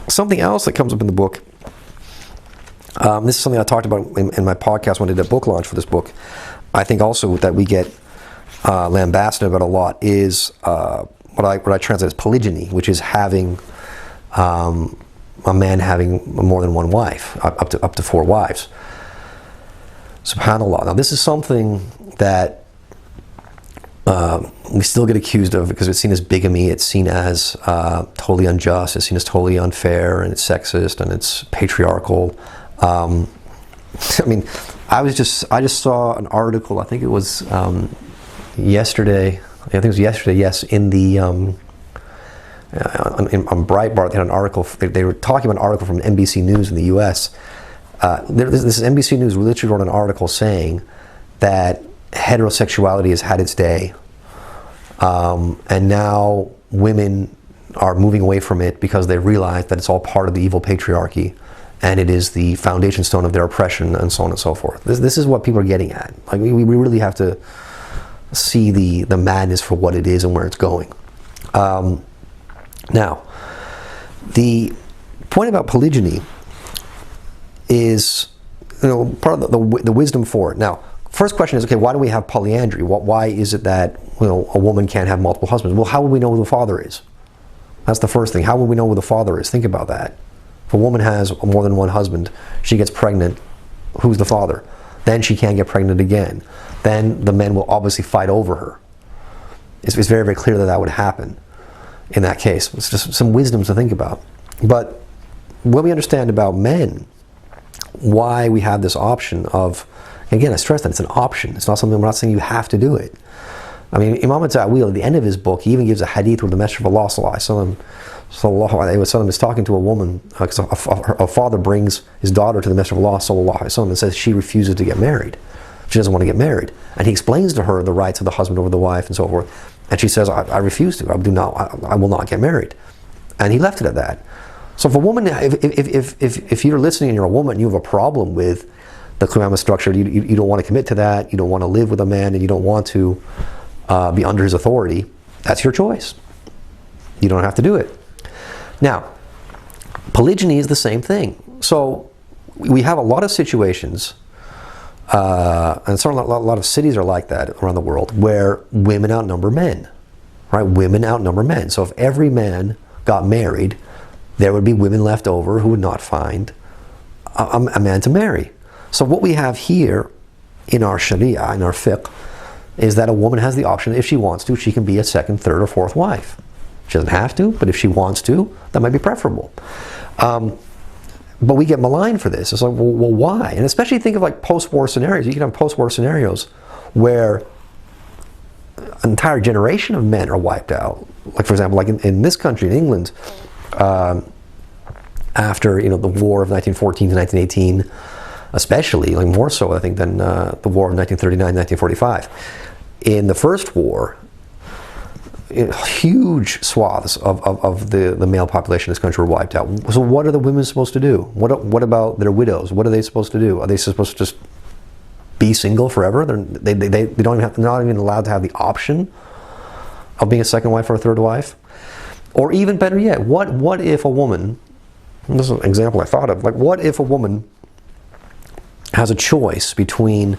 Something else that comes up in the book, this is something I talked about in my podcast when I did a book launch for this book. I think also that we get lambasted about a lot is what I translate as polygyny, which is having a man having more than one wife, up to 4 wives. SubhanAllah. Now this is something that we still get accused of because it's seen as bigamy, it's seen as totally unjust, it's seen as totally unfair, and it's sexist, and it's patriarchal. I mean, I just saw an article, I think it was yesterday, yes, in the on Breitbart, they had an article, they were talking about an article from NBC News in the US. This NBC News literally wrote an article saying that heterosexuality has had its day, and now women are moving away from it because they realize that it's all part of the evil patriarchy, and it is the foundation stone of their oppression, and so on and so forth. This is what people are getting at. Like we really have to see the madness for what it is and where it's going. Now, the point about polygyny is, part of the wisdom for it. Now, first question is, okay, why do we have polyandry? Why is it that a woman can't have multiple husbands? Well, how would we know who the father is? That's the first thing. How would we know who the father is? Think about that. If a woman has more than one husband, she gets pregnant, who's the father? Then she can't get pregnant again. Then the men will obviously fight over her. It's very, very clear that would happen in that case. It's just some wisdom to think about. But when we understand about men, why we have this option of, again, I stress that it's an option. It's not something, we're not saying you have to do it. I mean, Imam Taweel, at the end of his book, he even gives a hadith where the Messenger of Allah sallallahu alaihi wasallam is talking to a woman, because a father brings his daughter to the Messenger of Allah sallallahu alaihi wasallam and says she refuses to get married. She doesn't want to get married. And he explains to her the rights of the husband over the wife and so forth. And she says, I refuse to. I will not get married. And he left it at that. So if a woman, if you're listening and you're a woman, you have a problem with the Qiyamah structure, you don't want to commit to that, you don't want to live with a man, and you don't want to be under his authority, that's your choice. You don't have to do it. Now, polygyny is the same thing. So we have a lot of situations, and certainly a lot of cities are like that around the world, where women outnumber men, right? Women outnumber men. So if every man got married, there would be women left over who would not find a man to marry. So what we have here in our Sharia, in our fiqh, is that a woman has the option, if she wants to, she can be a second, third, or fourth wife. She doesn't have to, but if she wants to, that might be preferable. But we get maligned for this. It's like, well, why? And especially think of like post-war scenarios. You can have post-war scenarios where an entire generation of men are wiped out. Like, for example, like in this country, in England, after the war of 1914 to 1918, especially, like more so I think than the war of 1939, 1945. In the first war, huge swaths of the male population of this country were wiped out. So what are the women supposed to do? What about their widows? What are they supposed to do? Are they supposed to just be single forever? They don't even have, they're not even allowed to have the option of being a second wife or a third wife? Or even better yet, what if a woman, this is an example I thought of, like what if a woman has a choice between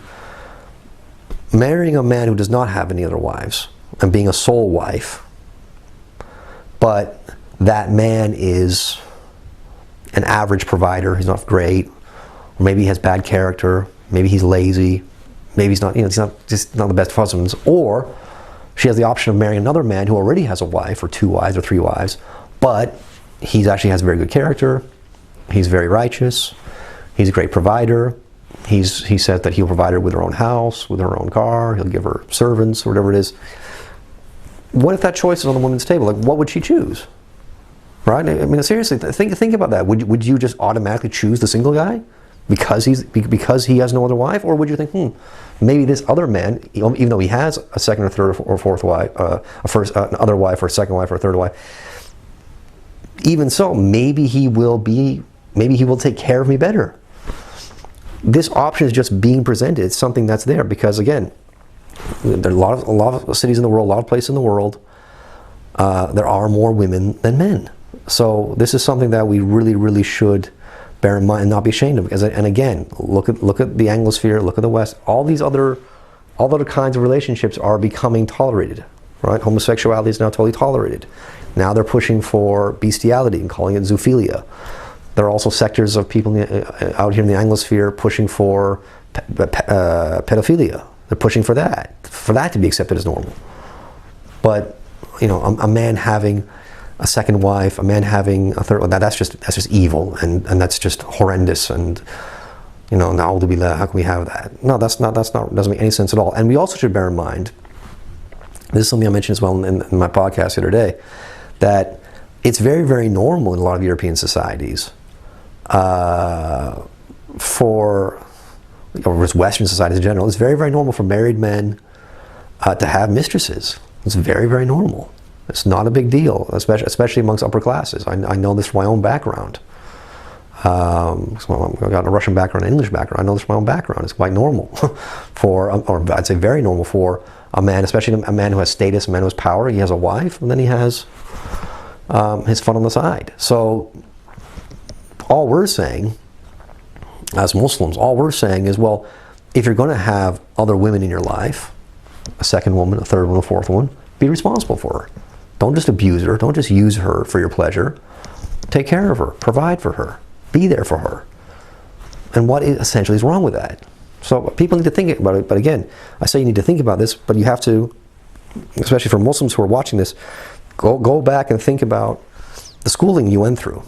marrying a man who does not have any other wives and being a sole wife, but that man is an average provider, he's not great, or maybe he has bad character, maybe he's lazy, maybe he's not, he's not the best of husbands, or she has the option of marrying another man who already has a wife, or 2 wives, or 3 wives, but he actually has very good character, he's very righteous, he's a great provider, he says that he'll provide her with her own house, with her own car, he'll give her servants, or whatever it is. What if that choice is on the woman's table? Like, what would she choose? Right? I mean, seriously, think about that. Would you just automatically choose the single guy because he has no other wife, or would you think, maybe this other man, even though he has a second or third or fourth wife, another wife or a second wife or a third wife, even so, maybe he will take care of me better. This option is just being presented. It's something that's there because, again, there are a lot of cities in the world, a lot of places in the world, there are more women than men. So this is something that we really should bear in mind and not be ashamed of. And again, look at the Anglosphere, look at the West. All other kinds of relationships are becoming tolerated, right? Homosexuality is now totally tolerated. Now they're pushing for bestiality and calling it zoophilia. There are also sectors of people out here in the Anglosphere pushing for pedophilia. They're pushing for that to be accepted as normal. But you know, a man having a second wife, a man having a third, that's just evil, and that's just horrendous. And you know, now how can we have that? No, doesn't make any sense at all. And we also should bear in mind, this is something I mentioned as well in my podcast the other day, that it's very normal in a lot of European societies, or Western societies in general, it's very normal for married men to have mistresses. It's very normal. It's not a big deal, especially amongst upper classes. I know this from my own background. I've got a Russian background, an English background. I know this from my own background. It's quite normal or I'd say very normal for a man, especially a man who has status, a man who has power. He has a wife, and then he has his fun on the side. So all we're saying, as Muslims, all we're saying is, well, if you're going to have other women in your life, a second woman, a third one, a fourth one, be responsible for her. Don't just abuse her. Don't just use her for your pleasure. Take care of her. Provide for her. Be there for her. And what essentially is wrong with that? So people need to think about it. But again, I say you need to think about this, but you have to, especially for Muslims who are watching this, go back and think about the schooling you went through.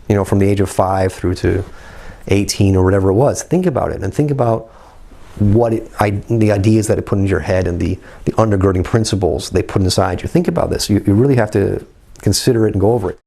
You know, from the age of 5 through to 18 or whatever it was. Think about it and think about the ideas that it put into your head and the undergirding principles they put inside you. Think about this. You really have to consider it and go over it.